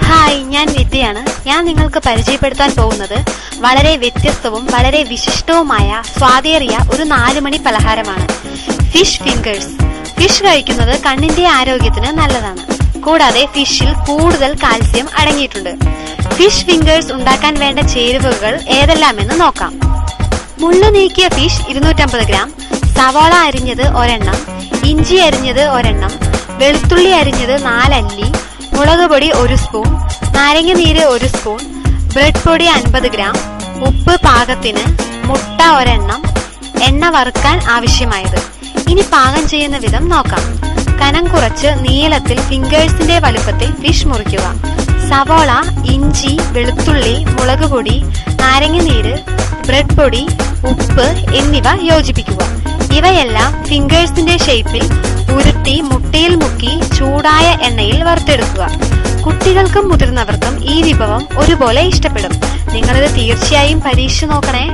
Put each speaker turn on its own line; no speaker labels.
Hi, ഞാൻ വിദ്യയാണ്. ഞാൻ നിങ്ങൾക്ക് പരിചയപ്പെടുത്താൻ പോകുന്നത് വളരെ വ്യത്യസ്തവും വളരെ വിശിഷ്ടവുമായ സ്വാദേറിയ ഒരു 4 മണി പലഹാരമാണ്. Fish fingers. ഫിഷ് കഴിക്കുന്നത് കണ്ണിന്റെ ആരോഗ്യത്തിന് നല്ലതാണ്. കൂടാതെ ഫിഷിൽ കൂടുതൽ കാൽസ്യം അടങ്ങിയിട്ടുണ്ട്. ഫിഷ് ഫിംഗേഴ്സ് ഉണ്ടാക്കാൻ വേണ്ട ചേരുവകൾ ഏതെല്ലാമെന്ന് നോക്കാം. മുള്ളു നീക്കിയ ഫിഷ് 250 ഗ്രാം, സവാള അരിഞ്ഞത് 1 എണ്ണം, ഇഞ്ചി അരിഞ്ഞത് 1 എണ്ണം, വെളുത്തുള്ളി അരിഞ്ഞത് 4 അല്ലി, മുളക് പൊടി 1 സ്പൂൺ, നാരങ്ങ നീര് 1 സ്പൂൺ, ബ്രെഡ് പൊടി 50 ഗ്രാം, ഉപ്പ് പാകത്തിന്, മുട്ട 1 എണ്ണം, എണ്ണ വറുക്കാൻ ആവശ്യമായത്. ഇനി പാകം ചെയ്യുന്ന വിധം നോക്കാം. കനം കുറച്ച് നീളത്തിൽ ഫിംഗേഴ്സിന്റെ വലുപ്പത്തിൽ ഫിഷ് മുറിക്കുക. സവാള, ഇഞ്ചി, വെളുത്തുള്ളി, മുളക് പൊടി, നാരങ്ങ നീര്, ബ്രെഡ് പൊടി, ഉപ്പ് എന്നിവ യോജിപ്പിക്കുക. ഇവയെല്ലാം ഫിംഗേഴ്സിന്റെ ഷേപ്പിൽ ഉരുട്ടി മുട്ടയിൽ മുക്കി ചൂടായ എണ്ണയിൽ വറുത്തെടുക്കുക. കുട്ടികൾക്കും മുതിർന്നവർക്കും ഈ വിഭവം ഒരുപോലെ ഇഷ്ടപ്പെടും. നിങ്ങളിത് തീർച്ചയായും പരീക്ഷിച്ചു നോക്കണേ.